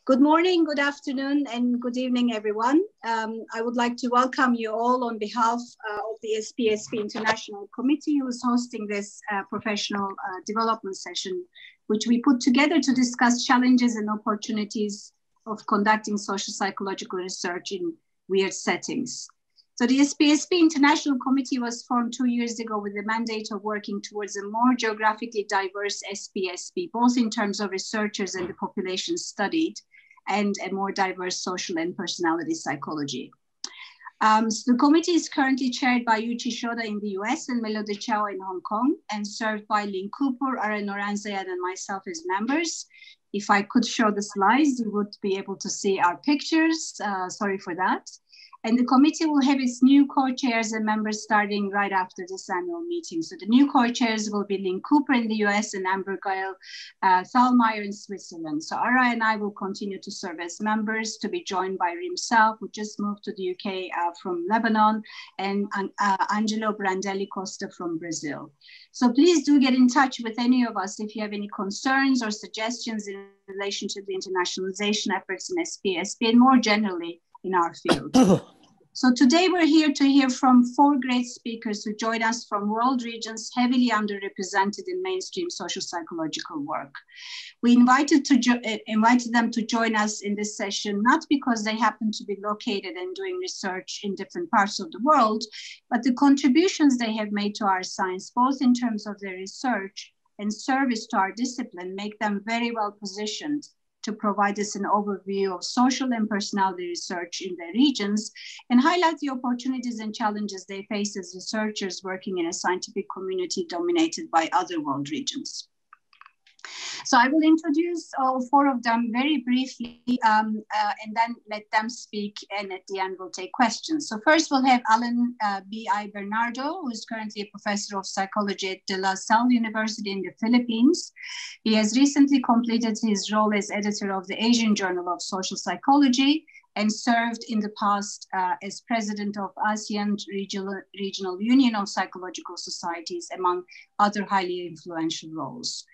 Good morning, good afternoon, and good evening, everyone. I would like to welcome you all on behalf of the SPSP International Committee, who is hosting this professional development session, which we put together to discuss challenges and opportunities of conducting social psychological research in weird settings. So the SPSP International Committee was formed 2 years ago with the mandate of working towards a more geographically diverse SPSP, both in terms of researchers and the population studied, and a more diverse social and personality psychology. So the committee is currently chaired by Yuichi Shoda in the US and Melody Chao in Hong Kong, and served by Lynn Cooper, Ara Noranzayan, and myself as members. If I could show the slides, you would be able to see our pictures. Sorry for that. And the committee will have its new co-chairs and members starting right after this annual meeting. So the new co-chairs will be Lynn Cooper in the US and Amber Gail Thalmeyer in Switzerland. So Ara and I will continue to serve as members, to be joined by Rim Sao, who just moved to the UK from Lebanon, and Angelo Brandelli Costa from Brazil. So please do get in touch with any of us if you have any concerns or suggestions in relation to the internationalization efforts in SPSP and more generally in our field. So today we're here to hear from 4 great speakers who join us from world regions heavily underrepresented in mainstream social psychological work. We invited them to join us in this session, not because they happen to be located and doing research in different parts of the world, but the contributions they have made to our science, both in terms of their research and service to our discipline, make them very well positioned to provide us an overview of social and personality research in their regions and highlight the opportunities and challenges they face as researchers working in a scientific community dominated by other world regions. So I will introduce all 4 of them very briefly and then let them speak, and at the end we'll take questions. So first we'll have Alan B.I. Bernardo, who is currently a professor of psychology at De La Salle University in the Philippines. He has recently completed his role as editor of the Asian Journal of Social Psychology and served in the past as president of ASEAN Regional Union of Psychological Societies, among other highly influential roles.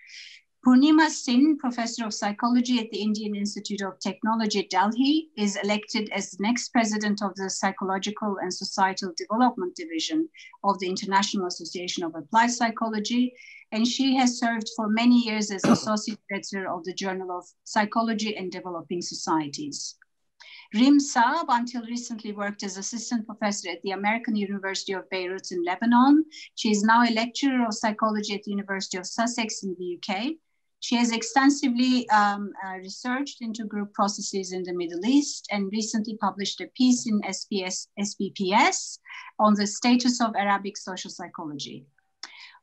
Purnima Sin, professor of psychology at the Indian Institute of Technology, Delhi, is elected as the next president of the Psychological and Societal Development Division of the International Association of Applied Psychology, and she has served for many years as associate editor of the Journal of Psychology and Developing Societies. Rim Saab, until recently, worked as assistant professor at the American University of Beirut in Lebanon. She is now a lecturer of psychology at the University of Sussex in the UK. She has extensively researched into group processes in the Middle East and recently published a piece in SPPS on the status of Arabic social psychology.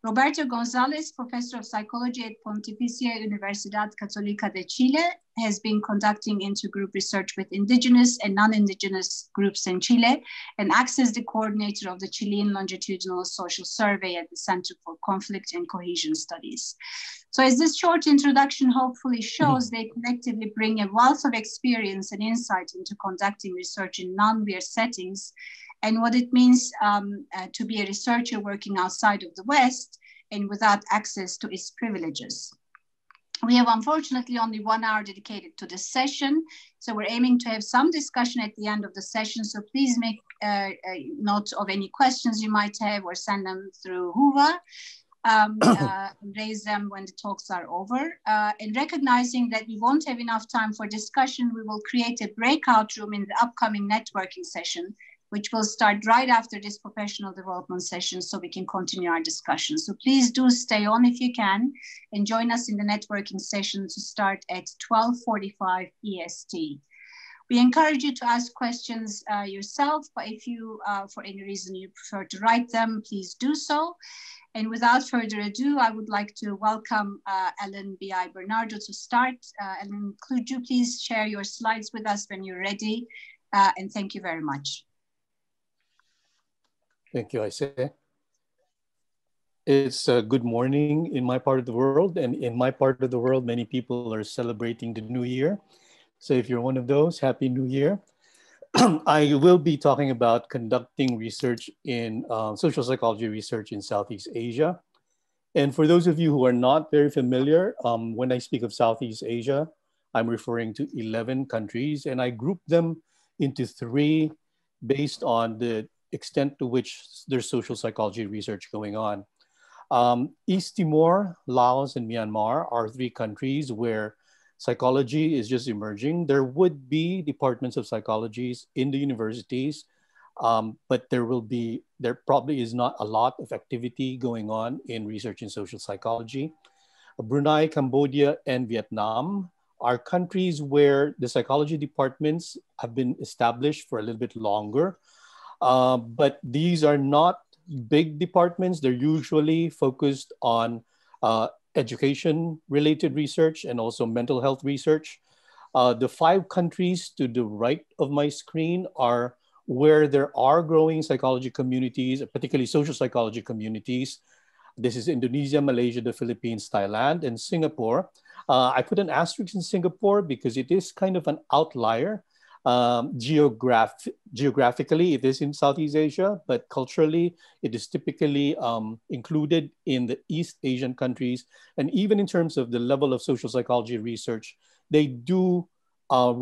Roberto Gonzalez, professor of psychology at Pontificia Universidad Católica de Chile, has been conducting intergroup research with indigenous and non-indigenous groups in Chile and acts as the coordinator of the Chilean Longitudinal Social Survey at the Center for Conflict and Cohesion Studies. So as this short introduction hopefully shows, they collectively bring a wealth of experience and insight into conducting research in non-weird settings and what it means to be a researcher working outside of the West and without access to its privileges. We have unfortunately only 1 hour dedicated to this session, so we're aiming to have some discussion at the end of the session, so please make note of any questions you might have or send them through Huva. Raise them when the talks are over. And recognizing that we won't have enough time for discussion, we will create a breakout room in the upcoming networking session, which will start right after this professional development session so we can continue our discussion. So please do stay on if you can and join us in the networking session to start at 12:45 EST. We encourage you to ask questions yourself, but if you, for any reason, you prefer to write them, please do so. And without further ado, I would like to welcome Ellen B.I. Bernardo to start. Ellen, could you please share your slides with us when you're ready? And thank you very much. Thank you, Aise. It's good morning in my part of the world, and in my part of the world, many people are celebrating the new year. So if you're one of those, Happy New Year. I will be talking about conducting research in social psychology research in Southeast Asia. And for those of you who are not very familiar, when I speak of Southeast Asia, I'm referring to 11 countries, and I grouped them into three based on the extent to which there's social psychology research going on. East Timor, Laos, and Myanmar are three countries where psychology is just emerging. There would be departments of psychologies in the universities, but there probably is not a lot of activity going on in research in social psychology. Brunei, Cambodia, and Vietnam are countries where the psychology departments have been established for a little bit longer. But these are not big departments. They're usually focused on education-related research and also mental health research. The five countries to the right of my screen are where there are growing psychology communities, particularly social psychology communities. This is Indonesia, Malaysia, the Philippines, Thailand, and Singapore. I put an asterisk in Singapore because it is kind of an outlier. Geographically, it is in Southeast Asia, but culturally, it is typically included in the East Asian countries. And even in terms of the level of social psychology research, they are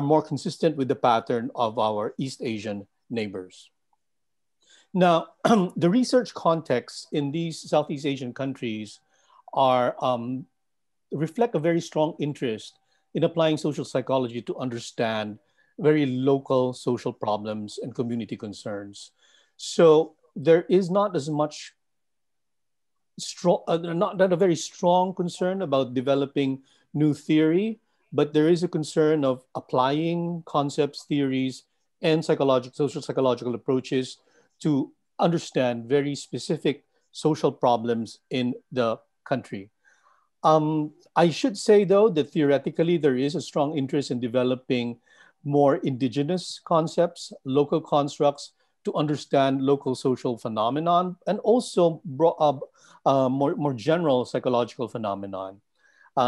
more consistent with the pattern of our East Asian neighbors. Now, the research context in these Southeast Asian countries reflect a very strong interest in applying social psychology to understand very local social problems and community concerns. So there is not as much not a very strong concern about developing new theory, but there is a concern of applying concepts, theories, and social psychological approaches to understand very specific social problems in the country. I should say, though, that theoretically there is a strong interest in developing more indigenous concepts, local constructs to understand local social phenomenon, and also more general psychological phenomenon.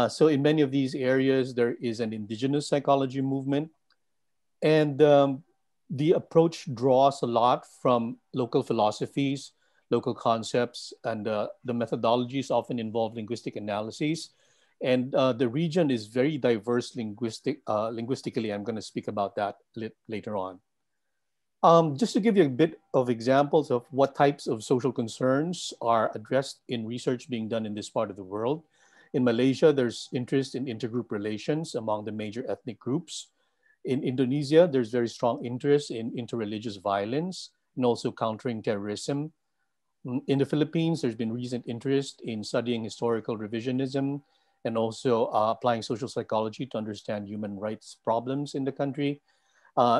So in many of these areas, there is an indigenous psychology movement. And the approach draws a lot from local philosophies, local concepts, and the methodologies often involve linguistic analyses. And the region is very diverse linguistically. I'm going to speak about that later on. Just to give you a bit of examples of what types of social concerns are addressed in research being done in this part of the world. In Malaysia, there's interest in intergroup relations among the major ethnic groups. In Indonesia, there's very strong interest in interreligious violence and also countering terrorism. In the Philippines, there's been recent interest in studying historical revisionism and also applying social psychology to understand human rights problems in the country.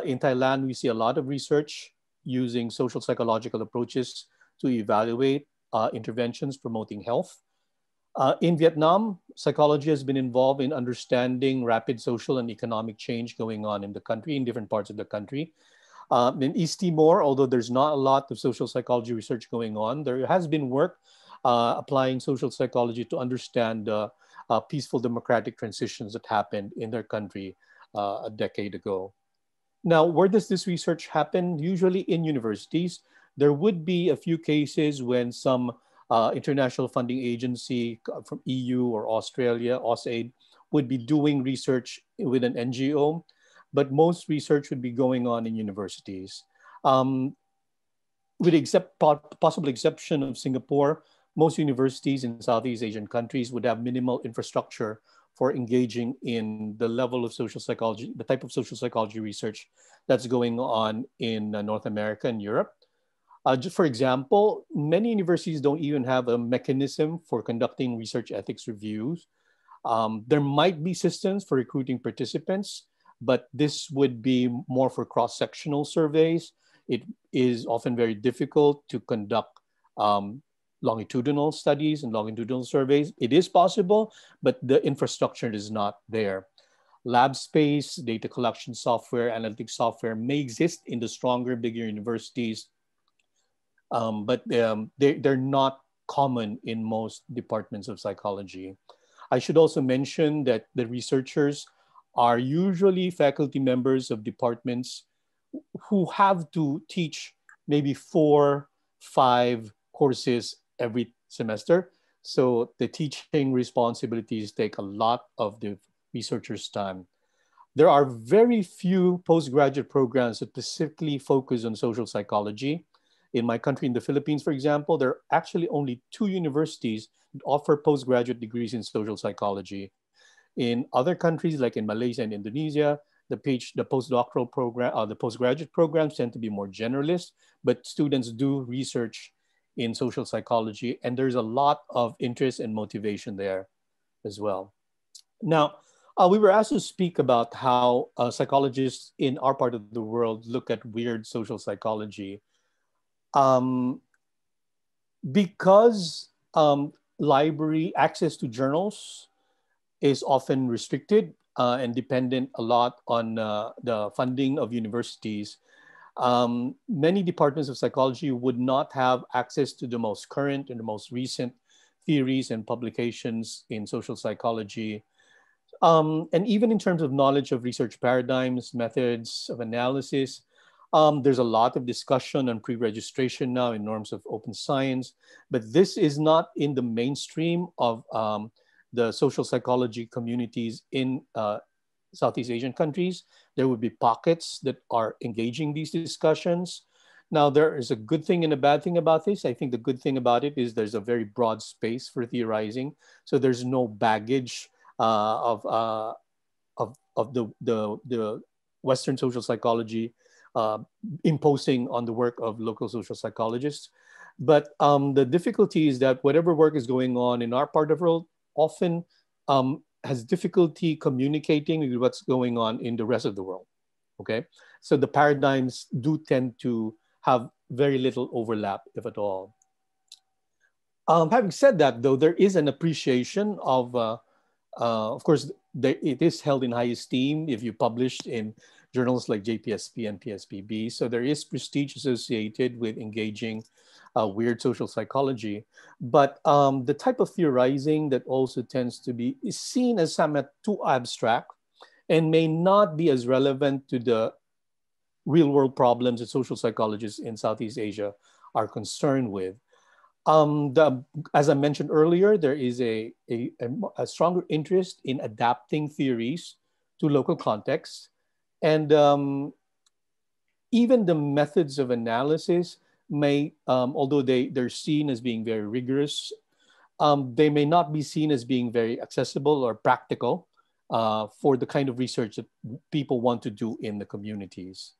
In Thailand, we see a lot of research using social psychological approaches to evaluate interventions promoting health. In Vietnam, psychology has been involved in understanding rapid social and economic change going on in the country, in different parts of the country. In East Timor, although there's not a lot of social psychology research going on, there has been work applying social psychology to understand peaceful democratic transitions that happened in their country a decade ago. Now, where does this research happen? Usually in universities. There would be a few cases when some international funding agency from EU or Australia, AusAid, would be doing research with an NGO, but most research would be going on in universities. With the possible exception of Singapore, most universities in Southeast Asian countries would have minimal infrastructure for engaging in the level of social psychology, the type of social psychology research that's going on in North America and Europe. Just for example, many universities don't even have a mechanism for conducting research ethics reviews. There might be systems for recruiting participants, but this would be more for cross-sectional surveys. It is often very difficult to conduct longitudinal studies and longitudinal surveys. It is possible, but the infrastructure is not there. Lab space, data collection software, analytics software may exist in the stronger, bigger universities, but they're not common in most departments of psychology. I should also mention that the researchers are usually faculty members of departments who have to teach maybe 4, 5 courses every semester. So the teaching responsibilities take a lot of the researchers' time. There are very few postgraduate programs that specifically focus on social psychology. In my country, in the Philippines, for example, there are actually only 2 universities that offer postgraduate degrees in social psychology. In other countries, like in Malaysia and Indonesia, the postdoctoral program, the postgraduate programs tend to be more generalist, but students do research in social psychology, and there's a lot of interest and motivation there as well. Now, we were asked to speak about how psychologists in our part of the world look at weird social psychology. Um, because library access to journals is often restricted and dependent a lot on the funding of universities, many departments of psychology would not have access to the most current and the most recent theories and publications in social psychology. And even in terms of knowledge of research paradigms, methods of analysis, there's a lot of discussion on pre-registration now in norms of open science, but this is not in the mainstream of the social psychology communities in Southeast Asian countries. There would be pockets that are engaging these discussions. Now, there is a good thing and a bad thing about this. I think the good thing about it is there's a very broad space for theorizing. So there's no baggage of the Western social psychology imposing on the work of local social psychologists. But the difficulty is that whatever work is going on in our part of the world often has difficulty communicating with what's going on in the rest of the world, okay? So the paradigms do tend to have very little overlap, if at all. Having said that, though, there is an appreciation of course, it is held in high esteem if you published in journals like JPSP and PSPB. So there is prestige associated with engaging weird social psychology. But the type of theorizing that also tends to be is seen as somewhat too abstract and may not be as relevant to the real world problems that social psychologists in Southeast Asia are concerned with. As I mentioned earlier, there is a stronger interest in adapting theories to local contexts. And even the methods of analysis may, although they're seen as being very rigorous, they may not be seen as being very accessible or practical for the kind of research that people want to do in the communities.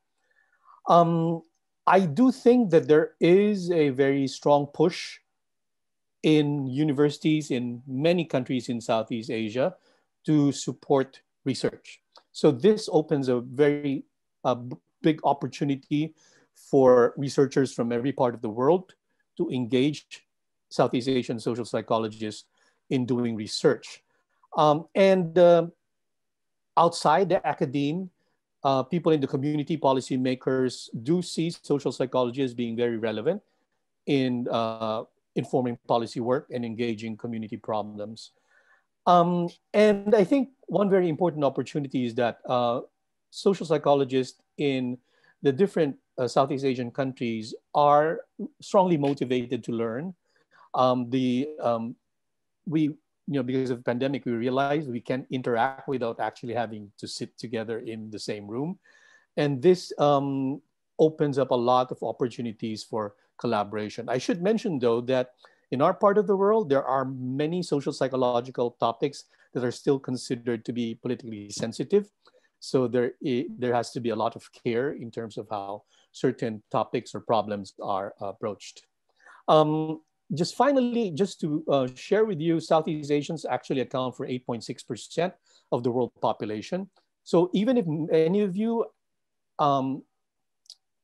I do think that there is a very strong push in universities in many countries in Southeast Asia to support research. So this opens a very big opportunity for researchers from every part of the world to engage Southeast Asian social psychologists in doing research. And outside the academe, people in the community, policymakers do see social psychology as being very relevant in informing policy work and engaging community problems. And I think one very important opportunity is that social psychologists in the different Southeast Asian countries are strongly motivated to learn. Because of the pandemic, we realized we can interact without actually having to sit together in the same room. And this opens up a lot of opportunities for collaboration. I should mention, though, that in our part of the world, there are many social psychological topics that are still considered to be politically sensitive. So there has to be a lot of care in terms of how certain topics or problems are approached. Just finally, just to share with you, Southeast Asians actually account for 8.6% of the world population. So even if any of you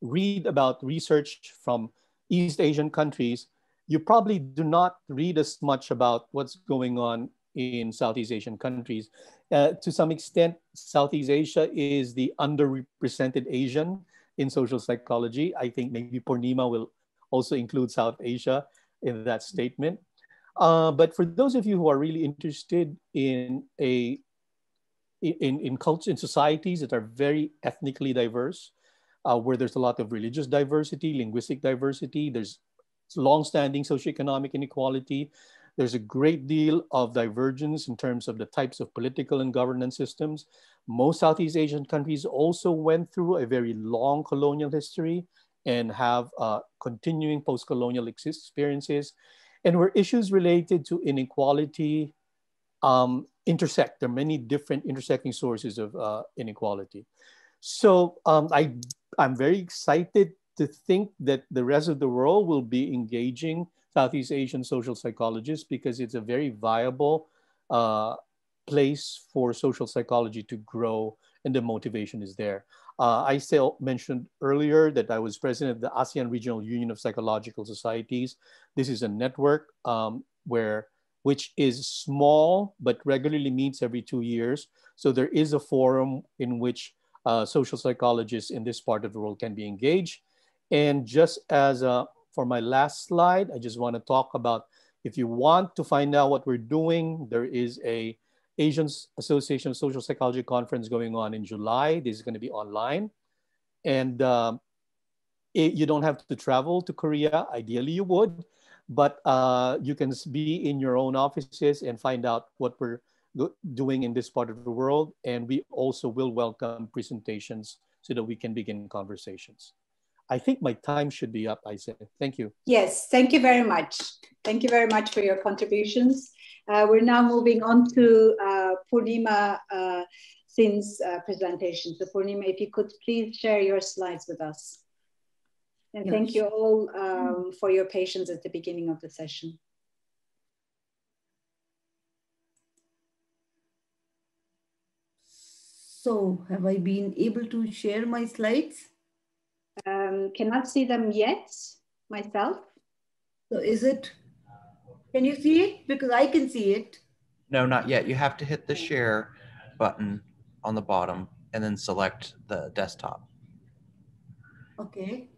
read about research from East Asian countries, you probably do not read as much about what's going on in Southeast Asian countries. To some extent, Southeast Asia is the underrepresented Asian in social psychology. I think maybe Purnima will also include South Asia in that statement. But for those of you who are really interested in culture, in societies that are very ethnically diverse, where there's a lot of religious diversity, linguistic diversity, there's long-standing socioeconomic inequality, There's a great deal of divergence in terms of the types of political and governance systems. Most Southeast Asian countries also went through a very long colonial history and have continuing post-colonial experiences, and where issues related to inequality intersect. There are many different intersecting sources of inequality. So I'm very excited to think that the rest of the world will be engaging Southeast Asian social psychologists, because it's a very viable place for social psychology to grow, and the motivation is there. I mentioned earlier that I was president of the ASEAN Regional Union of Psychological Societies. This is a network which is small, but regularly meets every 2 years. So there is a forum in which social psychologists in this part of the world can be engaged. And just as for my last slide, I just want to talk about, if you want to find out what we're doing, there is a Asian Association of Social Psychology conference going on in July. This is going to be online. And you don't have to travel to Korea. Ideally, you would. But you can be in your own offices and find out what we're doing in this part of the world. And we also will welcome presentations so that we can begin conversations. I think my time should be up, I said. Thank you. Yes, thank you very much. Thank you very much for your contributions. We're now moving on to Purnima Singh's presentation. So Purnima, if you could please share your slides with us. And yes, thank you all for your patience at the beginning of the session. So have I been able to share my slides? Cannot see them yet myself. So is it, can you see it? Because I can see it. No, not yet. You have to hit the share button on the bottom and then select the desktop. Okay.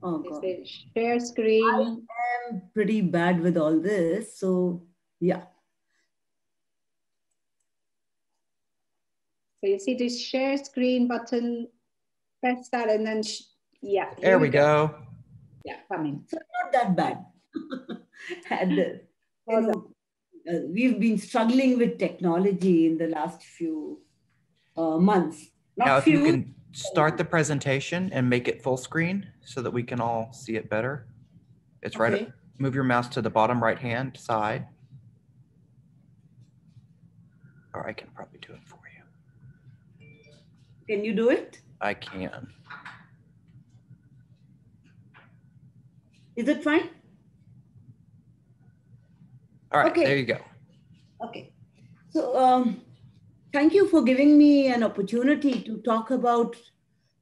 Oh, God. Share screen. I am pretty bad with all this. So yeah. So you see this share screen button, press that and then, yeah. There we go. Yeah, coming. So not that bad. And, we've been struggling with technology in the last few months. Now, if you can start the presentation and make it full screen so that we can all see it better. It's right. Okay. Move your mouse to the bottom right hand side. Or I can probably do it for you. Can you do it? I can. Is it fine? All right, okay. There you go. Okay. So thank you for giving me an opportunity to talk about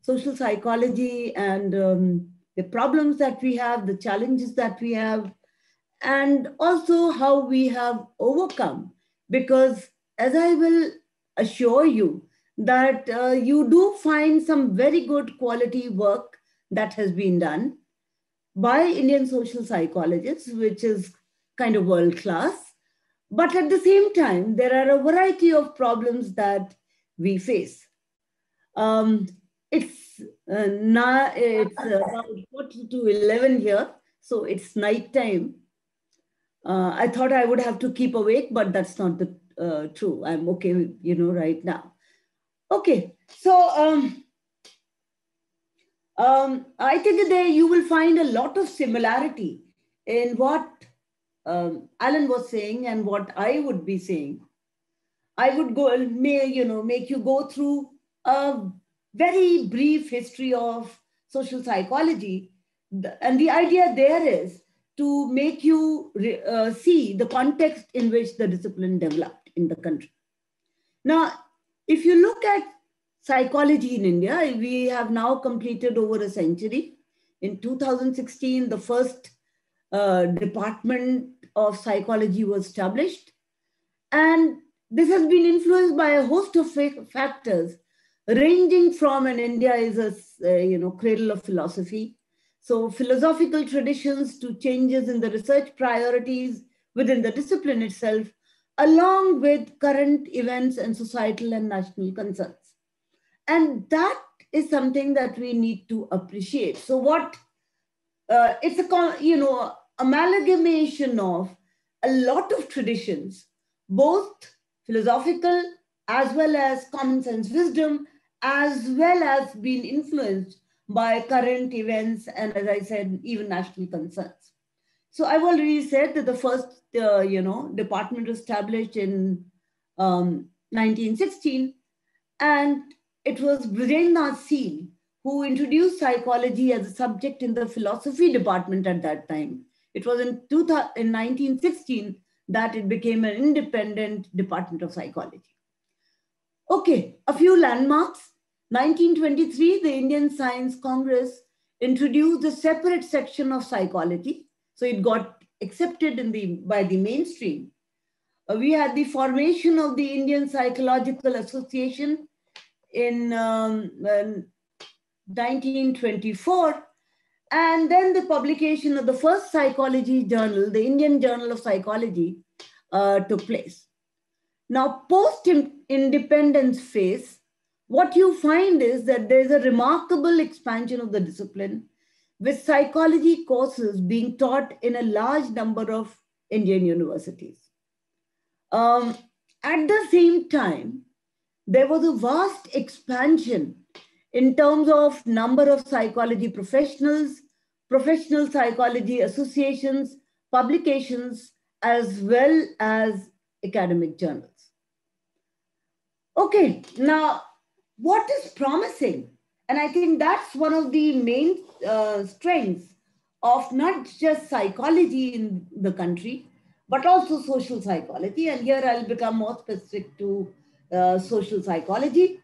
social psychology and the problems that we have, the challenges that we have, and also how we have overcome. Because as I will assure you that you do find some very good quality work that has been done by Indian social psychologists, which is kind of world class. But at the same time, there are a variety of problems that we face. It's now about 40 to 11 here, so it's nighttime. I thought I would have to keep awake, but that's not the true. I'm okay, right now. Okay, so I think that you will find a lot of similarity in what Alan was saying and what I would be saying. I would make you go through a very brief history of social psychology. And the idea there is to make you see the context in which the discipline developed in the country. Now, if you look at psychology in India, we have now completed over a century. In 2016, the first department of psychology was established. And this has been influenced by a host of factors, ranging from, and India is a cradle of philosophy. So philosophical traditions to changes in the research priorities within the discipline itself, along with current events and societal and national concerns. And that is something that we need to appreciate. So what, it's a, amalgamation of a lot of traditions, both philosophical as well as common sense wisdom, as well as being influenced by current events and, as I said, even national concerns. So I've already said that the first, department was established in 1916, and it was Breonna Taylor who introduced psychology as a subject in the philosophy department at that time. It was in 1916 that it became an independent department of psychology. Okay, a few landmarks. 1923, the Indian Science Congress introduced a separate section of psychology. So it got accepted by the mainstream. We had the formation of the Indian Psychological Association in 1924. And then the publication of the first psychology journal, the Indian Journal of Psychology, took place. Now, post-independence phase, what you find is that there's a remarkable expansion of the discipline, with psychology courses being taught in a large number of Indian universities. At the same time, there was a vast expansion in terms of number of psychology professionals, professional psychology associations, publications, as well as academic journals. Okay, now what is promising? And I think that's one of the main strengths of not just psychology in the country, but also social psychology. And here I'll become more specific to social psychology.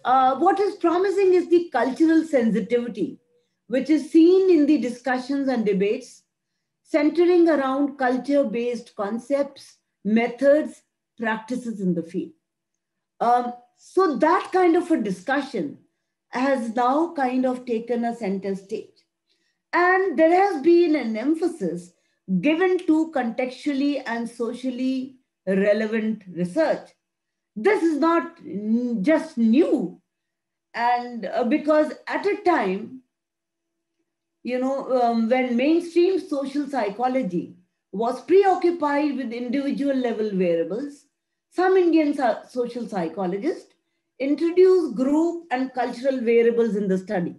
What is promising is the cultural sensitivity, which is seen in the discussions and debates centering around culture-based concepts, methods, practices in the field. So that kind of a discussion has now kind of taken a center stage. And there has been an emphasis given to contextually and socially relevant research. This is not just new. And because at a time, when mainstream social psychology was preoccupied with individual level variables, some Indian social psychologists introduced group and cultural variables in the study.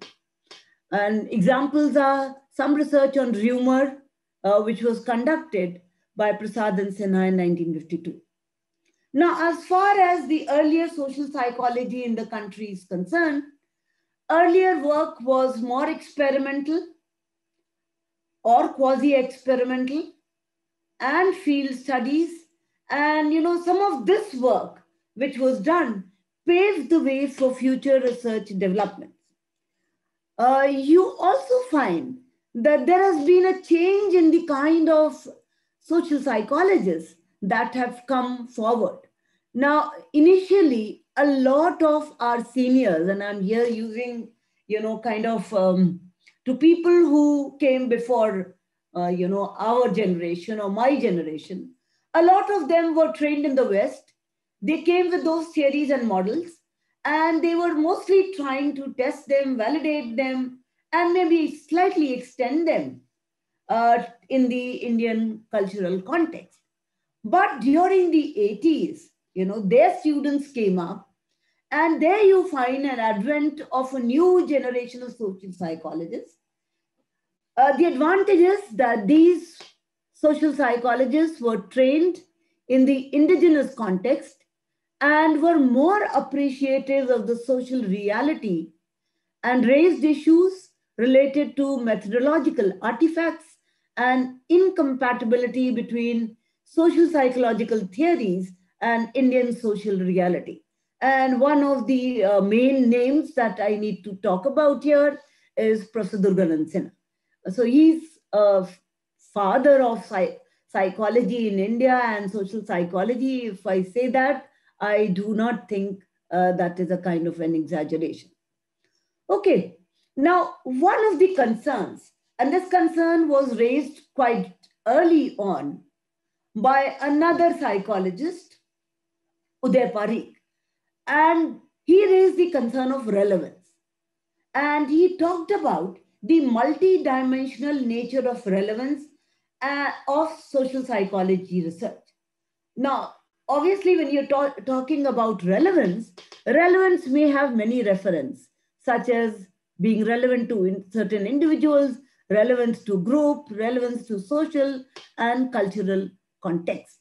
And examples are some research on rumor, which was conducted by Prasad and Sinha in 1952. Now, as far as the earlier social psychology in the country is concerned, earlier work was more experimental or quasi-experimental and field studies. And, some of this work, which was done, paved the way for future research developments. You also find that there has been a change in the kind of social psychologists that have come forward. Now, initially, a lot of our seniors, and I'm here using, to people who came before, our generation or my generation, a lot of them were trained in the West. They came with those theories and models, and they were mostly trying to test them, validate them, and maybe slightly extend them in the Indian cultural context. But during the 80s, their students came up, and there you find an advent of a new generation of social psychologists. The advantage is that these social psychologists were trained in the indigenous context and were more appreciative of the social reality and raised issues related to methodological artifacts and incompatibility between social psychological theories and Indian social reality. And one of the main names that I need to talk about here is Professor Durganand Sinha. So he's a father of psychology in India and social psychology. If I say that, I do not think that is a kind of an exaggeration. Okay, now one of the concerns, and this concern was raised quite early on by another psychologist, Uday Parikh, and he raised the concern of relevance. And he talked about the multi-dimensional nature of relevance of social psychology research. Now, obviously, when you're talking about relevance, relevance may have many references, such as being relevant to certain individuals, relevance to group, relevance to social and cultural context.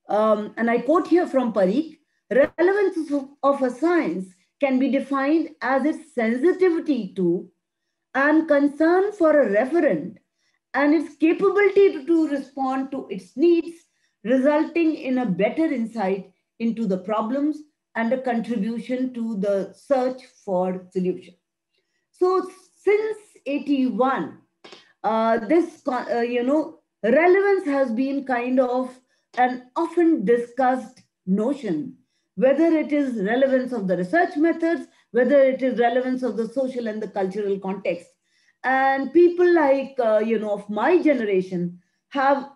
And I quote here from Parikh, relevance of a science can be defined as its sensitivity to and concern for a referent and its capability to respond to its needs, resulting in a better insight into the problems and a contribution to the search for solution. So since 81, this, relevance has been kind of an often discussed notion, whether it is relevance of the research methods, whether it is relevance of the social and the cultural context. And people like, of my generation have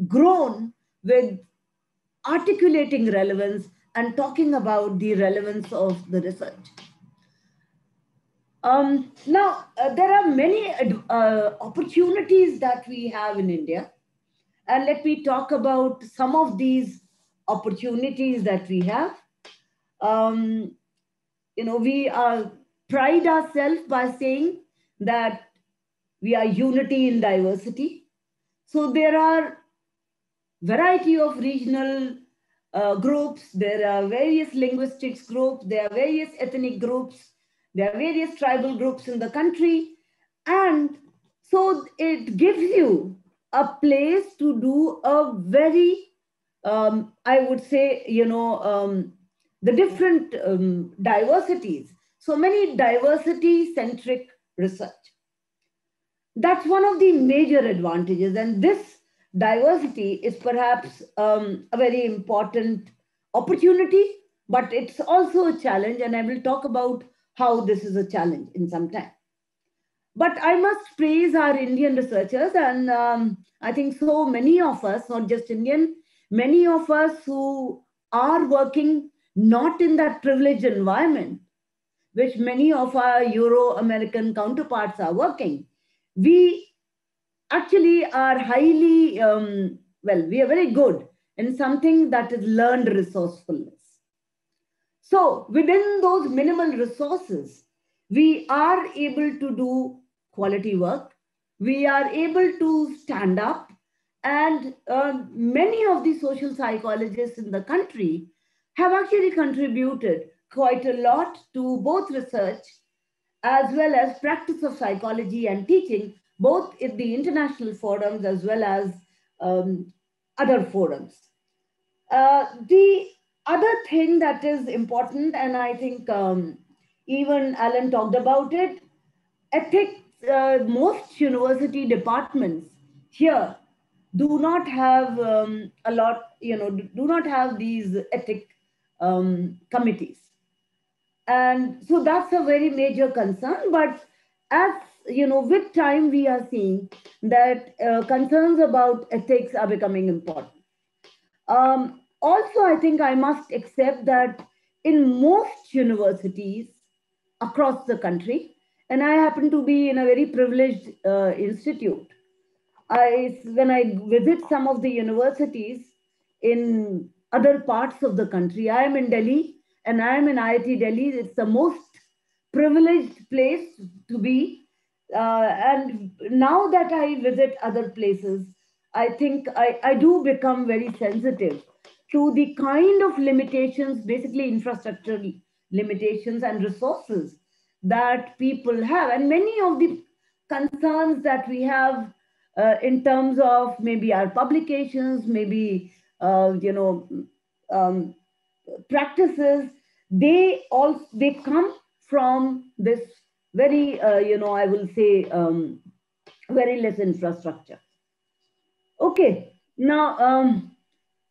grown with articulating relevance and talking about the relevance of the research. Now, there are many opportunities that we have in India. And let me talk about some of these opportunities that we have. We pride ourselves by saying that we are unity in diversity. So there are variety of regional groups, there are various linguistics groups, there are various ethnic groups, there are various tribal groups in the country. And so it gives you a place to do a very, I would say, the different diversities. So many diversity-centric research. That's one of the major advantages. And this diversity is perhaps a very important opportunity, but it's also a challenge. And I will talk about how this is a challenge in some time. But I must praise our Indian researchers. And I think so many of us, not just Indian, many of us who are working not in that privileged environment, which many of our Euro-American counterparts are working, we actually are highly, we are very good in something that is learned resourcefulness. So within those minimal resources, we are able to do quality work. We are able to stand up, and many of the social psychologists in the country have actually contributed quite a lot to both research as well as practice of psychology and teaching, both in the international forums as well as other forums. The other thing that is important, and I think even Alan talked about it, ethics, most university departments here do not have do not have these ethic committees. And so that's a very major concern. But as with time, we are seeing that concerns about ethics are becoming important. Also, I think I must accept that in most universities across the country, and I happen to be in a very privileged institute, when I visit some of the universities in other parts of the country, I am in Delhi and I am in IIT Delhi. It's the most privileged place to be. And now that I visit other places, I think I do become very sensitive to the kind of limitations, basically infrastructure limitations and resources that people have. And many of the concerns that we have in terms of maybe our publications, maybe, practices, they come from this very, I will say, very less infrastructure. Okay, now,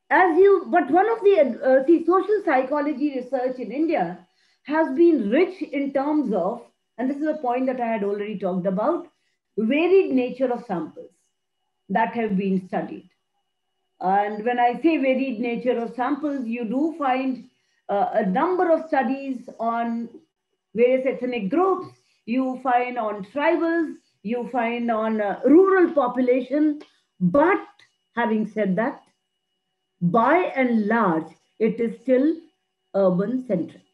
but one of the social psychology research in India has been rich in terms of, and this is a point that I had already talked about, varied nature of samples that have been studied. And when I say varied nature of samples, you do find a number of studies on various ethnic groups, you find on tribals, you find on rural population, But having said that, by and large, it is still urban centric,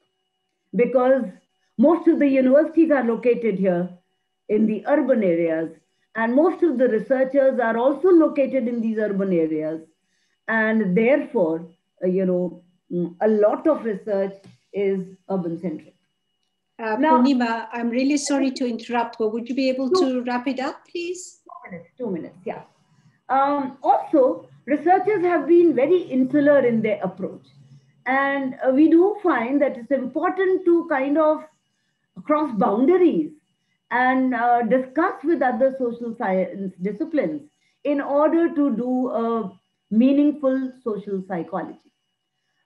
because most of the universities are located here in the urban areas, and most of the researchers are also located in these urban areas. And therefore, a lot of research is urban centric. Now, Purnima, I'm really sorry to interrupt, but would you be able to wrap it up, please? 2 minutes, yeah. Also, researchers have been very insular in their approach. And we do find that it's important to kind of cross boundaries and discuss with other social science disciplines in order to do a meaningful social psychology.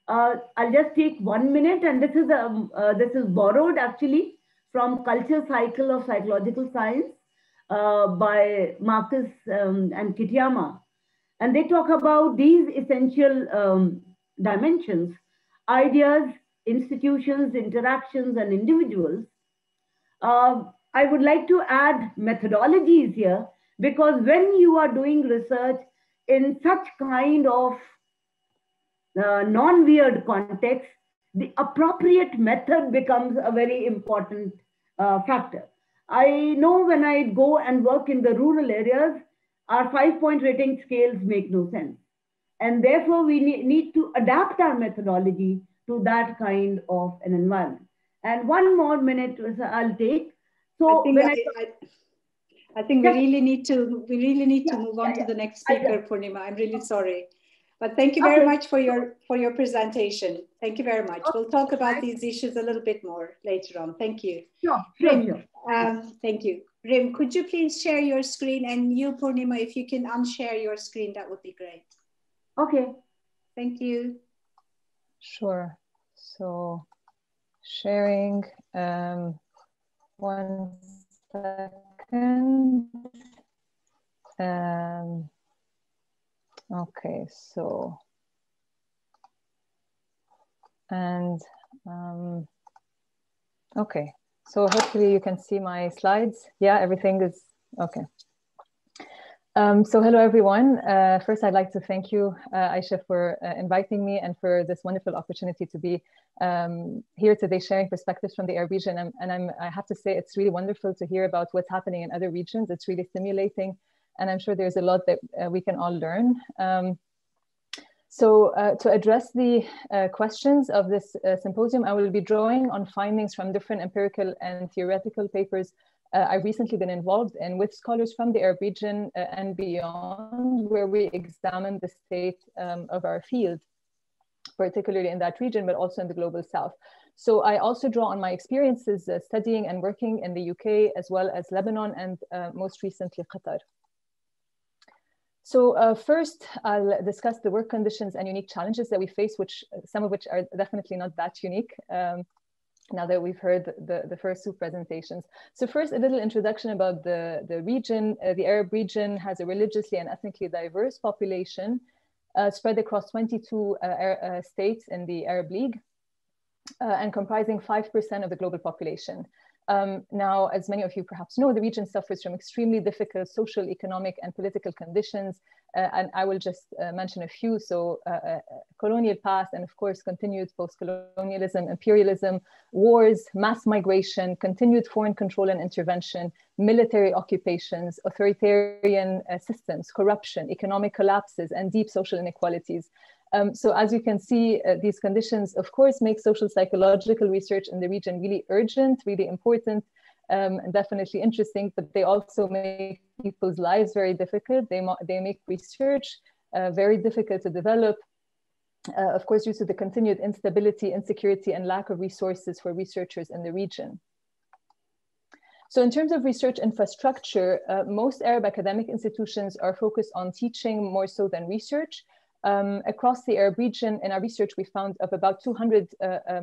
I'll just take 1 minute, and this is borrowed actually from Culture Cycle of Psychological Science by Marcus and Kitayama. And they talk about these essential dimensions: ideas, institutions, interactions, and individuals. I would like to add methodologies here, because when you are doing research in such kind of non-weird context, the appropriate method becomes a very important factor. I know when I go and work in the rural areas, our 5-point rating scales make no sense. And therefore, we need to adapt our methodology to that kind of an environment. And 1 more minute I'll take. So I think we really need to move on to the next speaker, Purnima. I'm really sorry. But thank you very much for your presentation. Thank you very much. We'll talk about these issues a little bit more later on. Thank you. Sure. Thank you. Rim, could you please share your screen? And you, Purnima, if you can unshare your screen, that would be great. Okay. Thank you. Sure. So sharing, 1 second. Okay, so, and, okay, so hopefully you can see my slides. Yeah, everything is okay. So hello, everyone. First, I'd like to thank you, Aisha, for inviting me and for this wonderful opportunity to be here today sharing perspectives from the Arab region. And I have to say, it's really wonderful to hear about what's happening in other regions. It's really stimulating. And I'm sure there's a lot that we can all learn. So to address the questions of this symposium, I will be drawing on findings from different empirical and theoretical papers I've recently been involved in with scholars from the Arab region and beyond, where we examine the state of our field, particularly in that region, but also in the global South. So I also draw on my experiences studying and working in the UK, as well as Lebanon, and most recently Qatar. So first, I'll discuss the work conditions and unique challenges that we face, some of which are definitely not that unique, now that we've heard the first 2 presentations. So first, a little introduction about the region. The Arab region has a religiously and ethnically diverse population spread across 22 states in the Arab League and comprising 5% of the global population. Now, as many of you perhaps know, the region suffers from extremely difficult social, economic, and political conditions. And I will just mention a few. So colonial past, and of course, continued post-colonialism, imperialism, wars, mass migration, continued foreign control and intervention, military occupations, authoritarian systems, corruption, economic collapses, and deep social inequalities. So as you can see, these conditions, of course, make social psychological research in the region really urgent, really important, and definitely interesting, but they also make people's lives very difficult. They make research very difficult to develop, of course, due to the continued instability, insecurity, and lack of resources for researchers in the region. So in terms of research infrastructure, most Arab academic institutions are focused on teaching more so than research. Across the Arab region, in our research, we found of about 200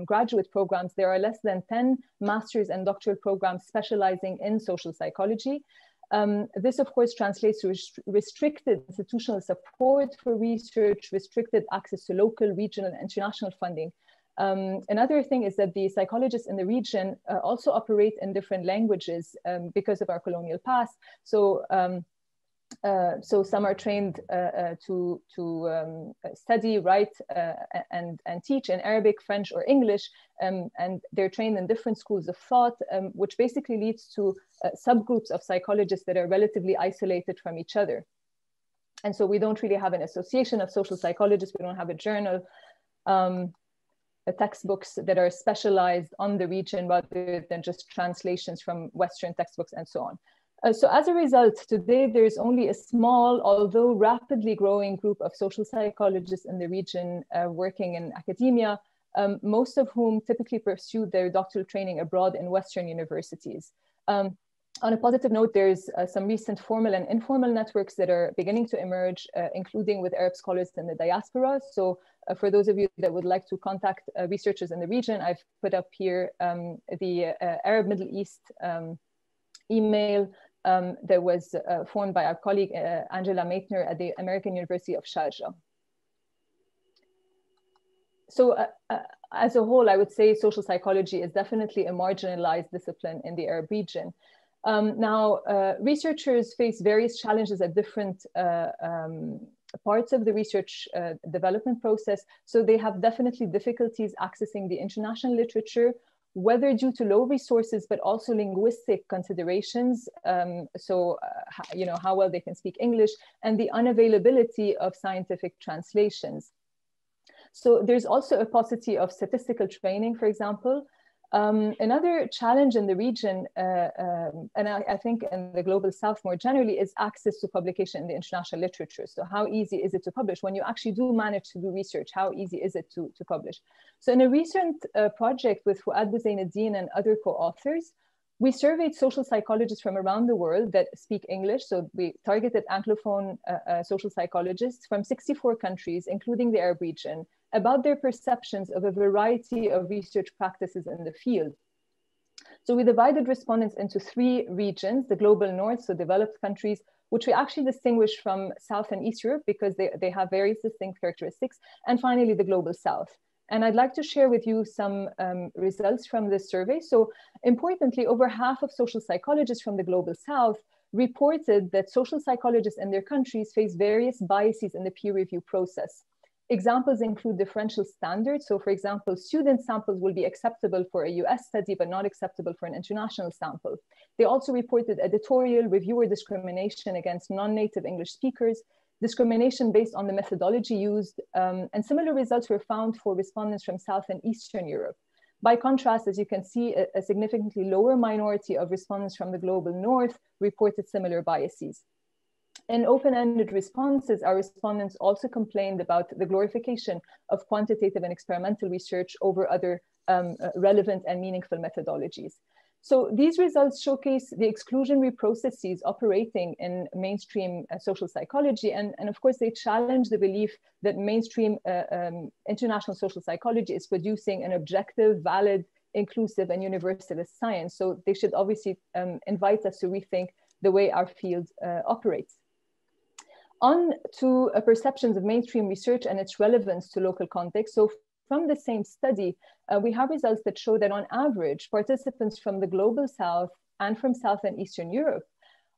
graduate programs, there are less than 10 master's and doctoral programs specializing in social psychology. This, of course, translates to restricted institutional support for research, restricted access to local, regional, and international funding. Another thing is that the psychologists in the region also operate in different languages because of our colonial past. So So some are trained to study, write, and teach in Arabic, French, or English, and they're trained in different schools of thought, which basically leads to subgroups of psychologists that are relatively isolated from each other. And so we don't really have an association of social psychologists. We don't have a journal, textbooks that are specialized on the region rather than just translations from Western textbooks and so on. So as a result, today there's only a small, although rapidly growing group of social psychologists in the region working in academia, most of whom typically pursue their doctoral training abroad in Western universities. On a positive note, there's some recent formal and informal networks that are beginning to emerge, including with Arab scholars in the diaspora. So for those of you that would like to contact researchers in the region, I've put up here the Arab Middle East email that was formed by our colleague Angela Maitner at the American University of Sharjah. So as a whole, I would say social psychology is definitely a marginalized discipline in the Arab region. Now, researchers face various challenges at different parts of the research development process. So they have definitely difficulties accessing the international literature, whether due to low resources, but also linguistic considerations. You know, how well they can speak English, and the unavailability of scientific translations. So there's also a paucity of statistical training, for example. Another challenge in the region, and I think in the global south more generally, is access to publication in the international literature. So how easy is it to publish? When you actually do manage to do research, how easy is it to publish? So in a recent project with Fouad Bouzainedine and other co-authors, we surveyed social psychologists from around the world that speak English. So we targeted Anglophone social psychologists from 64 countries, including the Arab region, about their perceptions of a variety of research practices in the field. So we divided respondents into 3 regions: the global north, so developed countries, which we actually distinguish from South and East Europe because they have various distinct characteristics, and finally the global south. And I'd like to share with you some results from this survey. So importantly, over half of social psychologists from the global south reported that social psychologists in their countries face various biases in the peer review process. Examples include differential standards. So for example, student samples will be acceptable for a US study, but not acceptable for an international sample. They also reported editorial reviewer discrimination against non-native English speakers, discrimination based on the methodology used, and similar results were found for respondents from South and Eastern Europe. By contrast, as you can see, a significantly lower minority of respondents from the global north reported similar biases. In open-ended responses, our respondents also complained about the glorification of quantitative and experimental research over other relevant and meaningful methodologies. So these results showcase the exclusionary processes operating in mainstream social psychology. And of course, they challenge the belief that mainstream international social psychology is producing an objective, valid, inclusive, and universalist science. So they should obviously invite us to rethink the way our field operates. On to perceptions of mainstream research and its relevance to local context. So from the same study, we have results that show that on average, participants from the global south and from South and Eastern Europe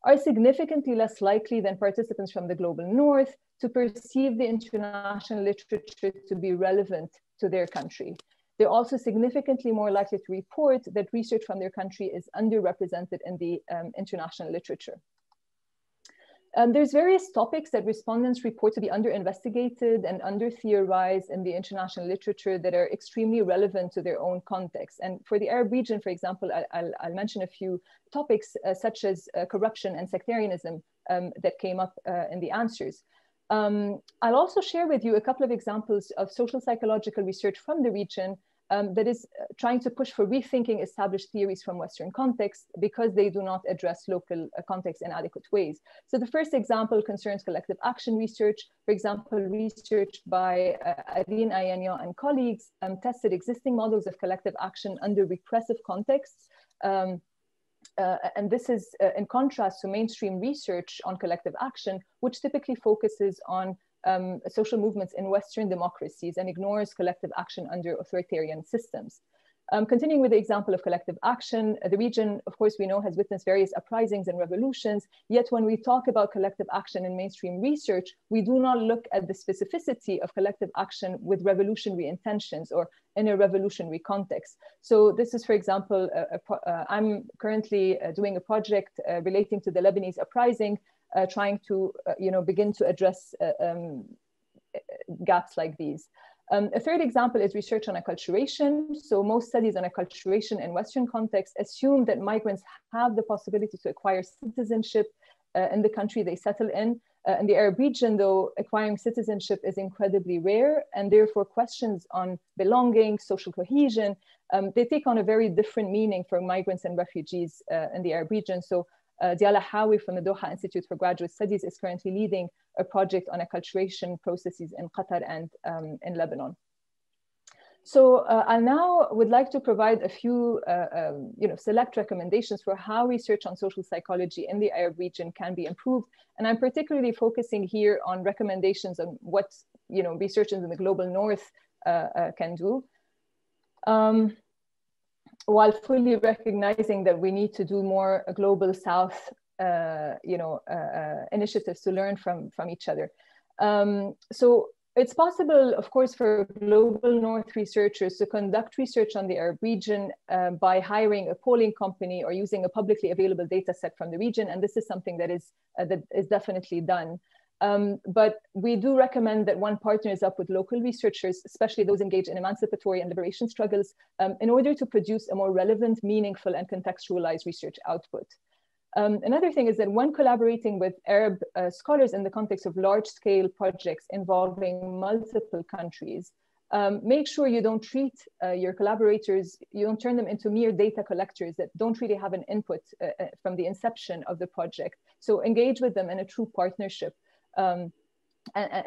are significantly less likely than participants from the global north to perceive the international literature to be relevant to their country. They're also significantly more likely to report that research from their country is underrepresented in the international literature. There's various topics that respondents report to be under-investigated and under-theorized in the international literature that are extremely relevant to their own context. And for the Arab region, for example, I'll mention a few topics such as corruption and sectarianism that came up in the answers. I'll also share with you a couple of examples of social psychological research from the region that is trying to push for rethinking established theories from Western context because they do not address local context in adequate ways. So the first example concerns collective action research. For example, research by Aline Ayanyan and colleagues tested existing models of collective action under repressive contexts. And this is in contrast to mainstream research on collective action, which typically focuses on social movements in Western democracies and ignores collective action under authoritarian systems. Continuing with the example of collective action, the region, of course, we know has witnessed various uprisings and revolutions, yet when we talk about collective action in mainstream research, we do not look at the specificity of collective action with revolutionary intentions or in a revolutionary context. So this is, for example, I'm currently doing a project relating to the Lebanese uprising, trying to begin to address gaps like these. A third example is research on acculturation. So most studies on acculturation in Western context assume that migrants have the possibility to acquire citizenship in the country they settle in. In the Arab region, though, acquiring citizenship is incredibly rare, and therefore questions on belonging, social cohesion, they take on a very different meaning for migrants and refugees in the Arab region. So Diala Hawi from the Doha Institute for Graduate Studies is currently leading a project on acculturation processes in Qatar and in Lebanon. So I now would like to provide a few select recommendations for how research on social psychology in the Arab region can be improved. And I'm particularly focusing here on recommendations on what researchers in the global north can do. While fully recognizing that we need to do more global South, initiatives to learn from each other. So it's possible, of course, for global North researchers to conduct research on the Arab region by hiring a polling company or using a publicly available data set from the region. And this is something that is definitely done. But we do recommend that one partners up with local researchers, especially those engaged in emancipatory and liberation struggles, in order to produce a more relevant, meaningful, and contextualized research output. Another thing is that when collaborating with Arab scholars in the context of large-scale projects involving multiple countries, make sure you don't treat your collaborators, you don't turn them into mere data collectors that don't really have an input from the inception of the project. So engage with them in a true partnership. And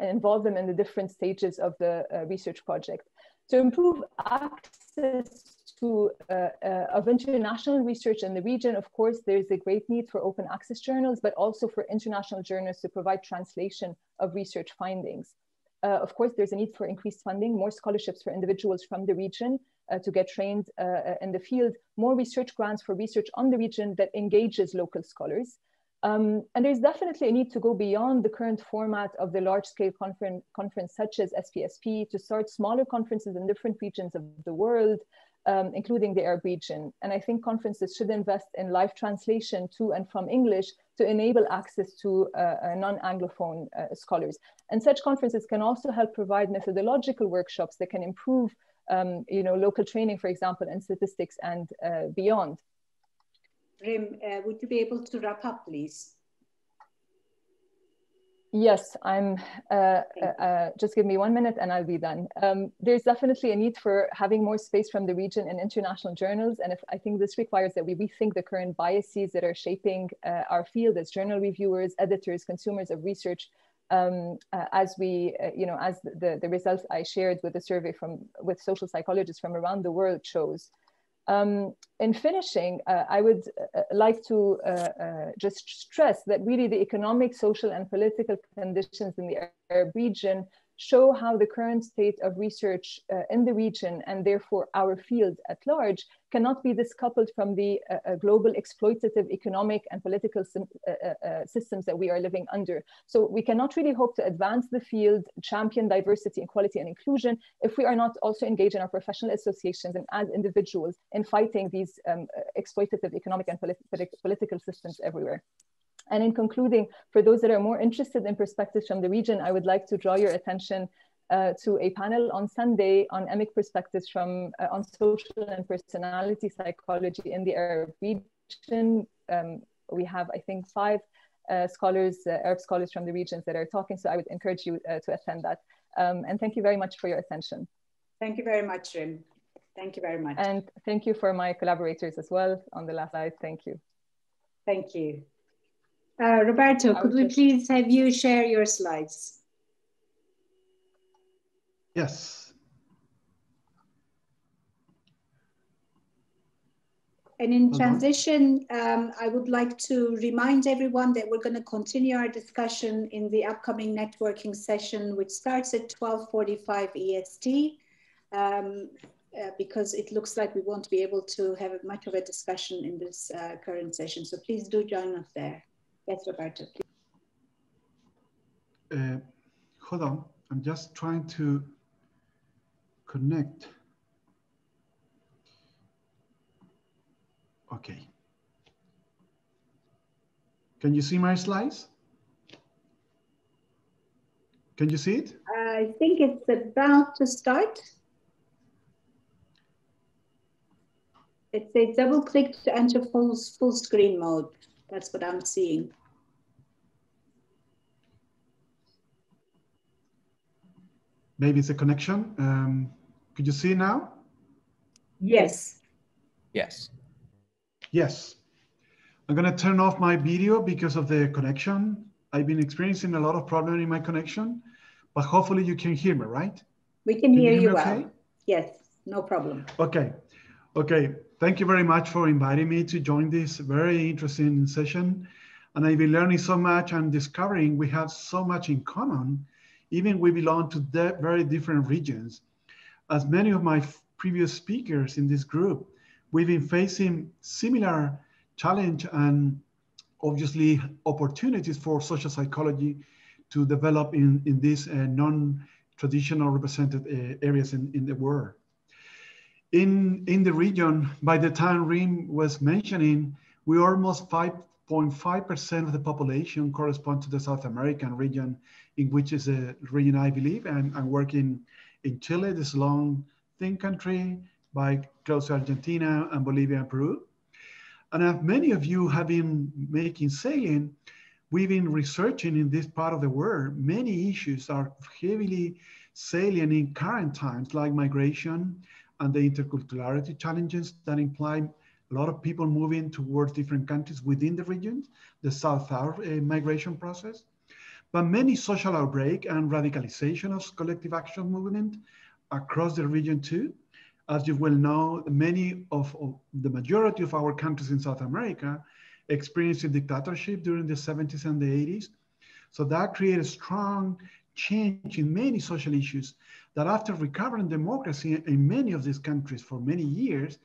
involve them in the different stages of the research project. To improve access to of international research in the region, of course, there's a great need for open access journals, but also for international journals to provide translation of research findings. Of course, there's a need for increased funding, more scholarships for individuals from the region to get trained in the field, more research grants for research on the region that engages local scholars. And there's definitely a need to go beyond the current format of the large-scale conference such as SPSP to start smaller conferences in different regions of the world, including the Arab region. And I think conferences should invest in live translation to and from English to enable access to non-Anglophone scholars. And such conferences can also help provide methodological workshops that can improve local training, for example, in statistics and beyond. Rim, would you be able to wrap up, please? Yes, I'm, just give me 1 minute and I'll be done. There's definitely a need for having more space from the region in international journals. And I think this requires that we rethink the current biases that are shaping our field as journal reviewers, editors, consumers of research, as we, as the results I shared with the survey with social psychologists from around the world shows. In finishing, I would like to just stress that really the economic, social, and political conditions in the Arab region show how the current state of research in the region, and therefore our field at large, cannot be decoupled from the global exploitative economic and political systems that we are living under. So we cannot really hope to advance the field, champion diversity, equality, and inclusion if we are not also engaged in our professional associations and as individuals in fighting these exploitative economic and political systems everywhere. And in concluding, for those that are more interested in perspectives from the region, I would like to draw your attention to a panel on Sunday on emic perspectives from on social and personality psychology in the Arab region. We have, I think, 5 scholars, Arab scholars from the regions that are talking, so I would encourage you to attend that. And thank you very much for your attention. Thank you very much, Rim. Thank you very much. And thank you for my collaborators as well on the last slide. Thank you. Thank you. Roberto, could we please have you share your slides? Yes. And in transition, I would like to remind everyone that we're going to continue our discussion in the upcoming networking session, which starts at 12:45 EST. because it looks like we won't be able to have much of a discussion in this current session. So please do join us there. Yes, Roberto, please. Hold on, I'm just trying to connect. Okay. Can you see my slides? Can you see it? I think it's about to start. It says double click to enter full screen mode. That's what I'm seeing. Maybe it's a connection. Could you see now? Yes. Yes. Yes. I'm going to turn off my video because of the connection. I've been experiencing a lot of problem in my connection, but hopefully you can hear me, right? We can hear you well. Okay? Yes, no problem. Okay. Okay. Thank you very much for inviting me to join this very interesting session. And I've been learning so much and discovering we have so much in common, even we belong to very different regions. As many of my previous speakers in this group, we've been facing similar challenge and obviously opportunities for social psychology to develop in these non-traditional represented areas in the world. In the region, by the time Reem was mentioning, we almost 5.5% of the population correspond to the South American region, in which is a region I believe, and I'm working in Chile, this long, thin country, by close to Argentina and Bolivia and Peru. And as many of you have been making sailing, we've been researching in this part of the world. Many issues are heavily salient in current times, like migration and the interculturality challenges that imply a lot of people moving towards different countries within the region, the South-South migration process. But many social outbreak and radicalization of collective action movement across the region too. As you well know, the majority of our countries in South America experienced a dictatorship during the 70s and the 80s. So that created a strong change in many social issues that after recovering democracy in many of these countries for many years,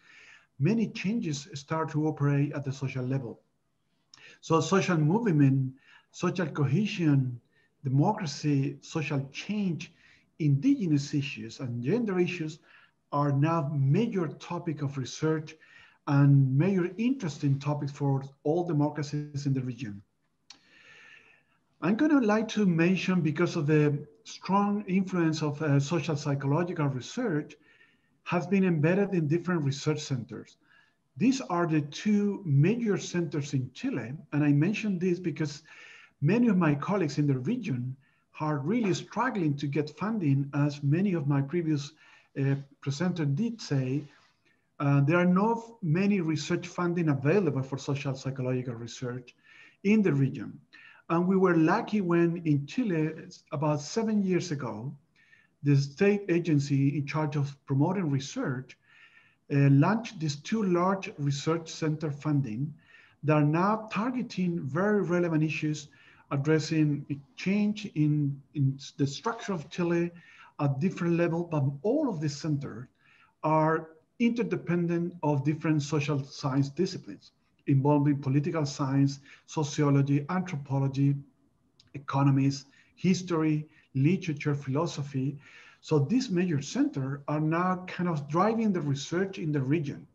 many changes start to operate at the social level. So social movement, social cohesion, democracy, social change, indigenous issues and gender issues are now major topic of research and major interesting topics for all democracies in the region. I'm going to like to mention, because of the strong influence of social psychological research has been embedded in different research centers. These are the two major centers in Chile. And I mention this because many of my colleagues in the region are really struggling to get funding, as many of my previous presenters did say. There are not many research funding available for social psychological research in the region. And we were lucky when in Chile, about 7 years ago, the state agency in charge of promoting research launched these two large research center funding that are now targeting very relevant issues addressing change in the structure of Chile at different levels, but all of these centers are interdependent of different social science disciplines involving political science, sociology, anthropology, economics, history, literature, philosophy. So these major centers are now kind of driving the research in the region.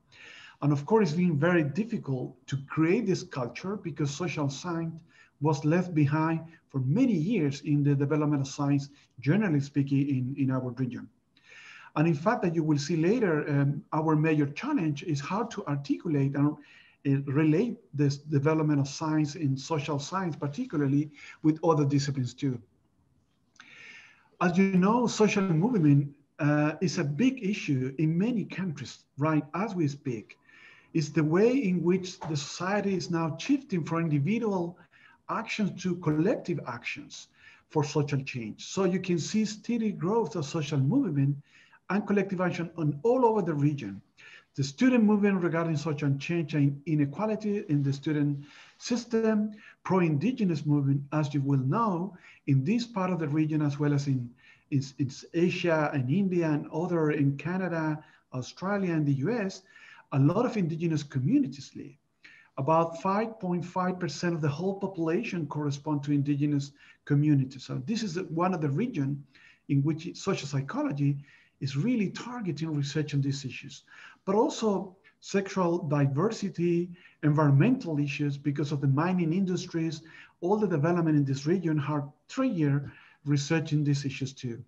And of course, it's been very difficult to create this culture because social science was left behind for many years in the development of science, generally speaking, in our region. And in fact, that you will see later, our major challenge is how to articulate and relate this development of science in social science, particularly with other disciplines too. As you know, social movement is a big issue in many countries, right, as we speak. It's the way in which the society is now shifting from individual actions to collective actions for social change. So you can see steady growth of social movement and collective action on all over the region. The student movement regarding social change and inequality in the student system, pro-indigenous movement, as you will know, in this part of the region, as well as in Asia and India and other in Canada, Australia, and the US, a lot of indigenous communities live. About 5.5% of the whole population correspond to indigenous communities. So this is one of the regions in which social psychology is really targeting research on these issues, but also sexual diversity, environmental issues because of the mining industries, all the development in this region are 3-year researching these issues too.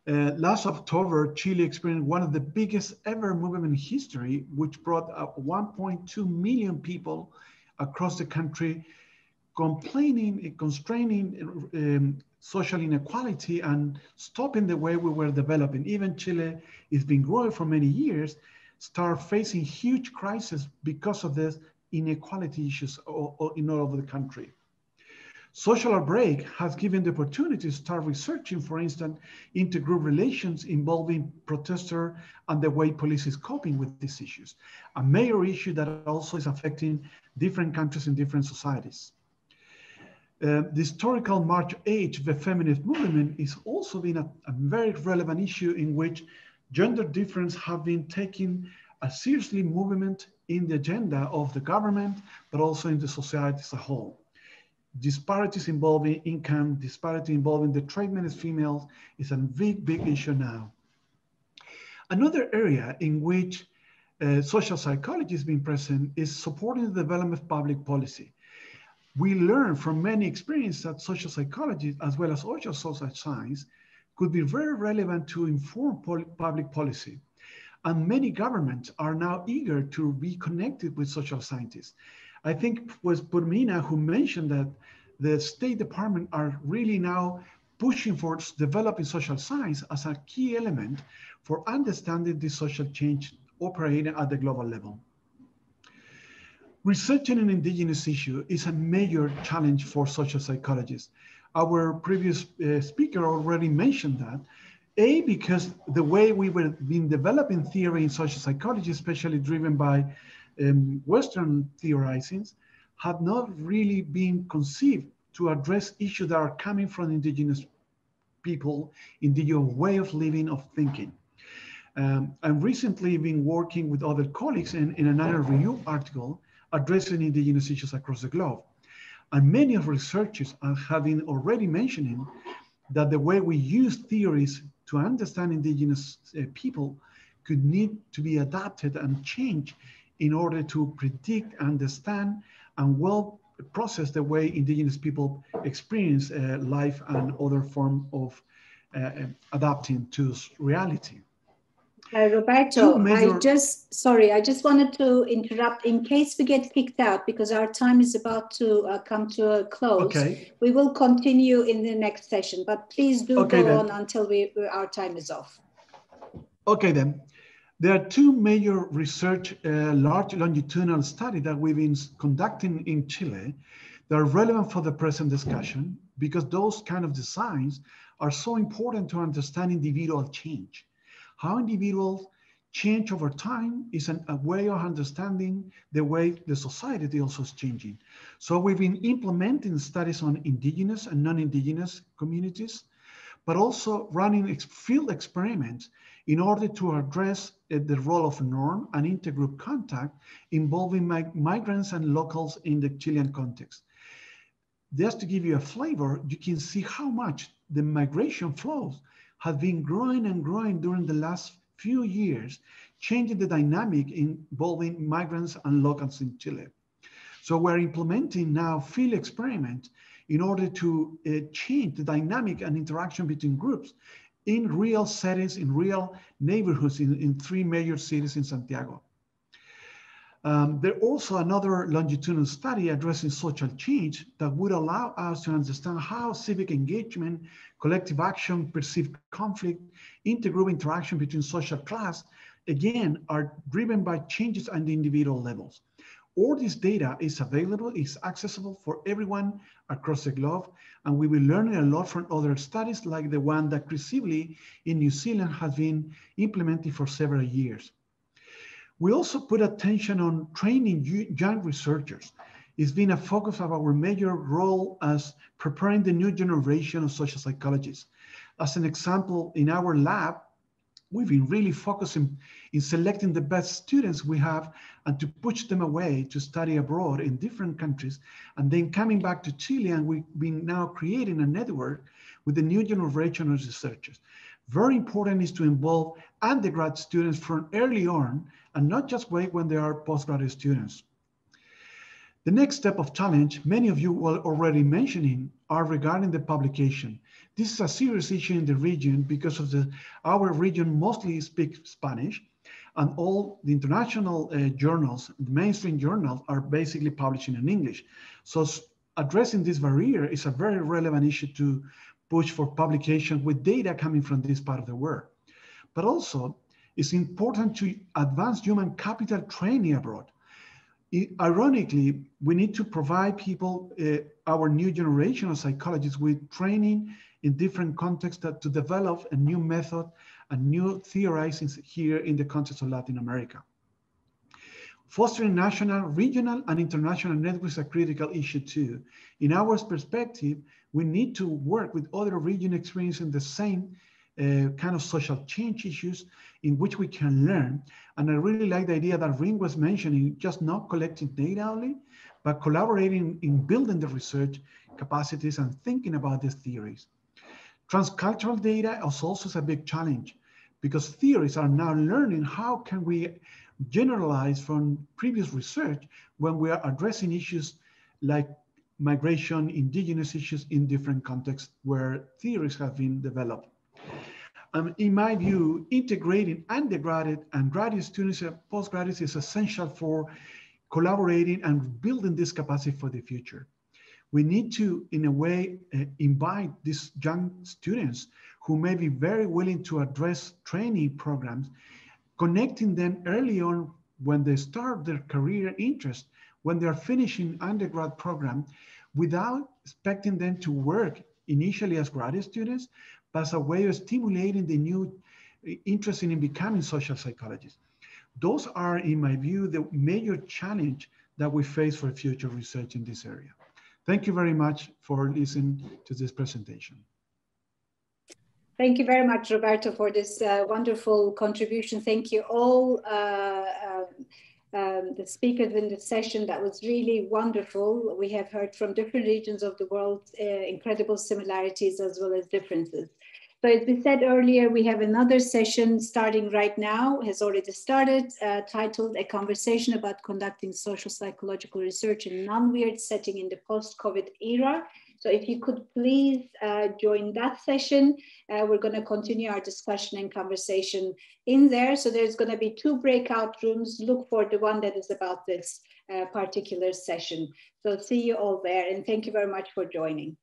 Last October, Chile experienced one of the biggest ever movement in history, which brought up 1.2 million people across the country complaining, constraining social inequality and stopping the way we were developing. Even Chile has been growing for many years, start facing huge crises because of this inequality issues in all over the country. Social outbreak has given the opportunity to start researching, for instance, intergroup relations involving protesters and the way police is coping with these issues. A major issue that also is affecting different countries and different societies. The historical March 8, the feminist movement, is also been a very relevant issue in which gender difference have been taking a seriously movement in the agenda of the government, but also in the society as a whole. Disparities involving income, disparity involving the treatment of females is a big, big issue now. Another area in which social psychology has been present is supporting the development of public policy. We learn from many experiences that social psychology, as well as social science, could be very relevant to inform public policy. And many governments are now eager to be connected with social scientists. I think it was Burmina who mentioned that the State Department are really now pushing for developing social science as a key element for understanding the social change operating at the global level. Researching an indigenous issue is a major challenge for social psychologists. Our previous speaker already mentioned that. Because the way we were been developing theory in social psychology, especially driven by Western theorizings, had not really been conceived to address issues that are coming from indigenous people, indigenous way of living, of thinking. I've recently been working with other colleagues in another review article addressing indigenous issues across the globe. And many of researchers have been already mentioning that the way we use theories to understand indigenous people could need to be adapted and changed in order to predict, understand, and well process the way indigenous people experience life and other form of adapting to reality. Roberto, I just wanted to interrupt in case we get kicked out because our time is about to come to a close. Okay. We will continue in the next session, but please do go on until our time is off. Okay then. There are two major research, large longitudinal studies that we've been conducting in Chile that are relevant for the present discussion because those kind of designs are so important to understand individual change. How individuals change over time is a way of understanding the way the society also is changing. So we've been implementing studies on indigenous and non-indigenous communities, but also running field experiments in order to address the role of norm and intergroup contact involving migrants and locals in the Chilean context. Just to give you a flavor, you can see how much the migration flows have been growing and growing during the last few years, changing the dynamic involving migrants and locals in Chile. So we're implementing now field experiments in order to change the dynamic and interaction between groups in real settings, in real neighborhoods in 3 major cities in Santiago. There's also another longitudinal study addressing social change that would allow us to understand how civic engagement, collective action, perceived conflict, intergroup interaction between social class, again, are driven by changes at the individual levels. All this data is available, is accessible for everyone across the globe, and we will learn a lot from other studies like the one that Chris Sibley in New Zealand has been implementing for several years. We also put attention on training young researchers. It's been a focus of our major role as preparing the new generation of social psychologists. As an example, in our lab, we've been really focusing in selecting the best students we have and to push them away to study abroad in different countries, and then coming back to Chile, and we've been now creating a network with the new generation of researchers. Very important is to involve undergrad students from early on and not just wait when they are postgraduate students. The next step of challenge, many of you were already mentioning, are regarding the publication. This is a serious issue in the region because of our region mostly speaks Spanish, and all the international journals, the mainstream journals, are basically publishing in English. So addressing this barrier is a very relevant issue to push for publication with data coming from this part of the world. But also, it's important to advance human capital training abroad. Ironically, we need to provide people, our new generation of psychologists, with training in different contexts to develop a new method and new theorizing here in the context of Latin America. Fostering national, regional, and international networks is a critical issue too. In our perspective, we need to work with other regions experiencing the same kind of social change issues in which we can learn. And I really like the idea that Ring was mentioning, just not collecting data only, but collaborating in building the research capacities and thinking about these theories. Transcultural data is also a big challenge because theories are now learning how can we generalize from previous research when we are addressing issues like migration, indigenous issues in different contexts where theories have been developed. In my view, integrating undergraduate and graduate students and postgraduates is essential for collaborating and building this capacity for the future. We need to, in a way, invite these young students who may be very willing to address training programs, connecting them early on when they start their career interest, when they're finishing undergrad program, without expecting them to work initially as graduate students, but as a way of stimulating the new interest in becoming social psychologists. Those are, in my view, the major challenge that we face for future research in this area. Thank you very much for listening to this presentation. Thank you very much, Roberto, for this wonderful contribution. Thank you all, the speakers in the session. That was really wonderful. We have heard from different regions of the world, incredible similarities as well as differences. So as we said earlier, we have another session starting right now, has already started, titled A Conversation About Conducting Social Psychological Research in a Non-Weird Setting in the Post-COVID Era. So if you could please join that session, we're going to continue our discussion and conversation in there. So there's going to be 2 breakout rooms. Look for the one that is about this particular session. So see you all there, and thank you very much for joining.